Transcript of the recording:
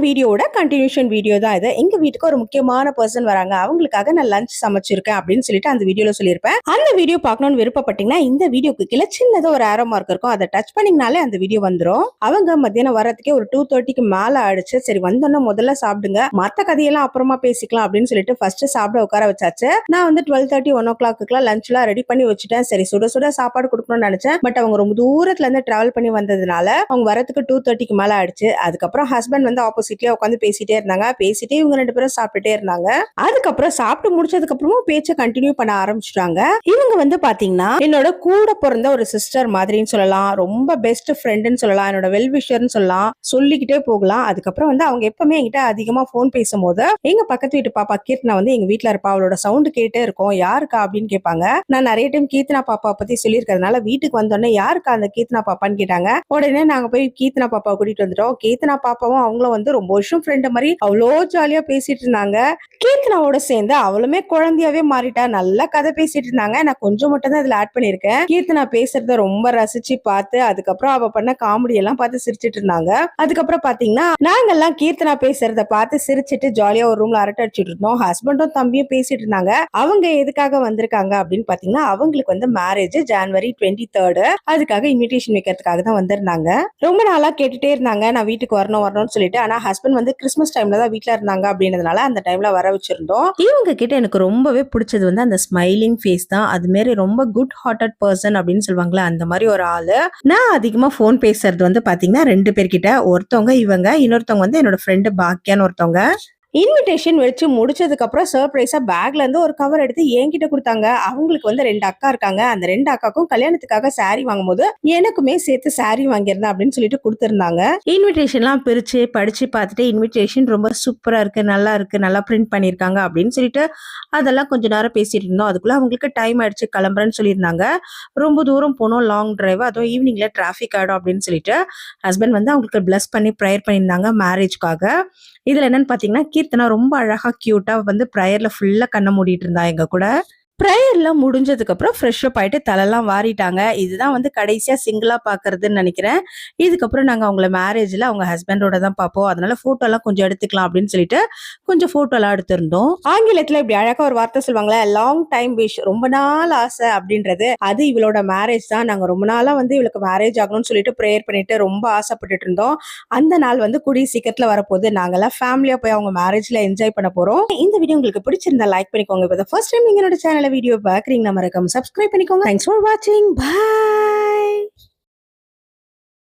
வீடியோட continuation video தான் இது. எங்க வீட்டுக்கு ஒரு முக்கியமான பர்சன் வராங்க, அவங்களுக்காக நான் லஞ்ச் சமைச்சிருக்கேன் அப்படின்னு சொல்லிட்டு அந்த வீடியோல சொல்லியிருப்பேன். அந்த வீடியோ பார்க்கணும்னு விருப்பப்பட்டீங்கன்னா இந்த வீடியோக்கு கீழே சின்னதா ஒரு ஆரோ மார்க் இருக்கும், அதை டச் பண்ணீங்கனாலே அந்த வீடியோ வந்துடும். அவங்க மத்தியானம் வரதுக்கே ஒரு 2:30க்கு மேல ஆயிடுச்சு. சரி வந்தோன்னா முதல்ல சாப்பிடுங்க, மத்த கதையெல்லாம் அப்புறமா பேசிக்கலாம் அப்படின்னு சொல்லிட்டு ஃபர்ஸ்ட் சாப்பிட உட்கார வச்சாச்சு. நான் வந்து 12:30 1 o'clock லஞ்ச் எல்லாம் ரெடி பண்ணி வச்சுட்டேன். சரி சுட சுட சாப்பாடு கொடுக்கணும்னு நினைச்சேன். பட் அவங்க ரொம்ப தூரத்துல இருந்து டிராவல் பண்ணி வந்ததுனால அவங்க வரதுக்கு 2:30க்கு மேல ஆயிடுச்சு. அதுக்கப்புறம் ஹஸ்பண்ட் வந்து ஆப்போசிட்லயே உட்காந்து பேசிட்டே இருந்தாங்க. பேசிட்டே இவங்க 2 பேரும் சாப்பிட்டுட்டே இருந்தாங்க. அதுக்கப்புறம் சாப்பிட்டு முடிச்சதுக்கு அப்புறமும் பேச்ச கண்டினியூ பண்ண ஆரம்பிச்சிட்டாங்க. இவங்க வந்து பாத்தீங்கன்னா என்னோட கூட பிறந்த ஒரு சிஸ்டர் மாதிரின்னு சொல்லலாம், ரொம்ப பெஸ்ட் ஃப்ரெண்ட்னு சொல்லலாம், என்னோட வெல்விஷர்னு சொல்லலாம், சொல்லிக்கிட்டே போகலாம். அதுக்கப்புறம் வந்து அவங்க எப்பவுமே என்கிட்ட அதிகமா போன் பேசும்போது எங்க பக்கத்து வீட்டு பாப்பா கீர்த்தனா வந்து எங்க வீட்டுல இருப்பா, அவளோட சவுண்ட் கேட்டே இருக்கும். யாருக்கா அப்படின்னு கேட்பாங்க. நான் நிறைய டைம் கீர்த்தனா பாப்பா பத்தி சொல்லியிருக்கிறதுனால வீட்டுக்கு வந்தோடனே யாருக்கா அந்த கீர்த்தனா பாப்பான்னு கேட்டாங்க. உடனே நாங்க போய் கீர்த்தனா பாப்பா கூட்டிட்டு வந்துட்டோம். கீர்த்தனா பாப்பாவும் அவங்களும் வந்து ரொம்ப வருஷம் ஃப்ரெண்ட் மாதிரி அவ்வளோ ஜாலியா பேசிட்டு இருந்தாங்க. கீர்த்தனாவோட சேர்ந்து அவளுமே குழந்தையாவே மாறிட்டா, நல்லா கதை பேசிட்டு இருந்தாங்க. நான் கொஞ்சம் மட்டும் தான் இதுல ஆட் பண்ணிருக்கேன். கீர்த்தனா பேசுறத ரொம்ப ரசிச்சு பார்த்து அதுக்கப்புறம் அவ பண்ண காமெடி எல்லாம் பார்த்து சிரிச்சிட்டு இருந்தாங்க. அதுக்கப்புறம் பாத்தீங்கன்னா நாங்கெல்லாம் கீர்த்தனா பேசுறத பார்த்து சிரிச்சிட்டு ஜாலியா ஒரு ரூம்ல அரட்டை அடிச்சுட்டு இருந்தோம். ஹஸ்பண்டும் தம்பியும் பேசிட்டு இருந்தாங்க. அவங்க எதுக்காக வந்திருக்காங்க அப்படின்னு பாத்தீங்கன்னா அவங்களுக்கு வந்து மேரேஜ் ஜனவரி 23rd, அதுக்காக இன்விடேஷன் வைக்கிறதுக்காக தான் வந்திருந்தாங்க. ரொம்ப நாளா கேட்டுட்டே இருந்தாங்க நான் வீட்டுக்கு வரணும்னு சொல்லிட்டு. ஆனா ஹஸ்பண்ட் வந்து கிறிஸ்மஸ் டைம்ல தான் வீட்டுல இருந்தாங்க அப்படின்றதுனால அந்த டைம்ல வர வச்சிருந்தோம். இவங்க கிட்ட எனக்கு ரொம்பவே பிடிச்சது வந்து அந்த ஸ்மைலிங் ஃபேஸ் தான். அது மாதிரி ரொம்ப குட் ஹார்ட்டட் பர்சன் அப்படின்னு சொல்லுவாங்களா, அந்த மாதிரி ஒரு ஆளு. நான் அதிகமா போன் பேசுறது வந்து பாத்தீங்கன்னா 2 பேர்கிட்ட, ஒருத்தவங்க இவங்க, இன்னொருத்தவங்க வந்து என்னோட ஃப்ரெண்டு பாக்கியான்னு ஒருத்தவங்க. இன்விடேஷன் வச்சு முடிச்சதுக்கு அப்புறம் சர்ப்ரைஸா பேக்ல இருந்து ஒரு கவர் எடுத்து என்கிட்ட கொடுத்தாங்க. அவங்களுக்கு வந்து 2 அக்கா இருக்காங்க. அந்த 2 அக்காக்கும் கல்யாணத்துக்காக சாரி வாங்கும்போது எனக்குமே சேர்த்து சாரி வாங்கியிருந்தேன் அப்படின்னு சொல்லிட்டு கொடுத்திருந்தாங்க. இன்விடேஷன்லாம் பிரிச்சு படிச்சு பார்த்துட்டு இன்விடேஷன் ரொம்ப சூப்பரா இருக்கு, நல்லா பிரிண்ட் பண்ணிருக்காங்க அப்படின்னு சொல்லிட்டு அதெல்லாம் கொஞ்ச நேரம் பேசிட்டு இருந்தோம். அதுக்குள்ள அவங்களுக்கு டைம் ஆயிடுச்சு, கிளம்புறேன்னு சொல்லியிருந்தாங்க. ரொம்ப தூரம் போனோம், லாங் டிரைவ், அதுவும் ஈவினிங்ல டிராபிக் ஆயிடும் அப்படின்னு சொல்லிட்டு ஹஸ்பண்ட் வந்து அவங்களுக்கு பிளஸ் பண்ணி ப்ரேயர் பண்ணியிருந்தாங்க மேரேஜ்க்காக. இதுல என்னன்னு பாத்தீங்கன்னா கீர்த்தனா ரொம்ப அழகா கியூட்டா வந்து ப்ரேயர்ல ஃபுல்லா கண்ண மூடிட்டு இருந்தா எங்க கூட. ப்ரேயர்லாம் முடிஞ்சதுக்கு அப்புறம் ஃப்ரெஷ் அப் ஆயிட்டு தலைலாம் வாரிட்டாங்க. இதுதான் வந்து கடைசியா சிங்கிளா பாக்குறதுன்னு நினைக்கிறேன். இதுக்கப்புறம் நாங்க அவங்கள மேரேஜ்ல அவங்க ஹஸ்பண்டோட தான் பார்ப்போம், அதனால போட்டோ எல்லாம் கொஞ்சம் எடுத்துக்கலாம் அப்படின்னு சொல்லிட்டு கொஞ்சம் போட்டோ எல்லாம் எடுத்திருந்தோம். ஆங்கிலத்துல இப்படி அழகா ஒரு வார்த்தை சொல்லுவாங்களே, லாங் டைம் விஷ், ரொம்ப நாள் ஆசை அப்படின்றது அது இவளோட மேரேஜ் தான். நாங்க ரொம்ப நாளா வந்து இவளுக்கு மேரேஜ் ஆகணும்னு சொல்லிட்டு ப்ரேயர் பண்ணிட்டு ரொம்ப ஆசைப்பட்டுட்டு இருந்தோம். அந்த நாள் வந்து கூடிய சீக்கிரத்துல வரப்போகுது. நாங்கெல்லாம் ஃபேமிலியா போய் அவங்க மேரேஜ்ல என்ஜாய் பண்ண போறோம். இந்த வீடியோ உங்களுக்கு பிடிச்சிருந்தா லைக் பண்ணிக்கோங்க. இப்போ ஃபர்ஸ்ட் டைம் நீங்க என்னோட சேனல் வீடியோ பாக்குறீங்கன்னா மறக்காம சப்ஸ்கிரைப் பண்ணிக்கோங்க. தேங்க்ஸ் ஃபார் வாட்சிங். பை.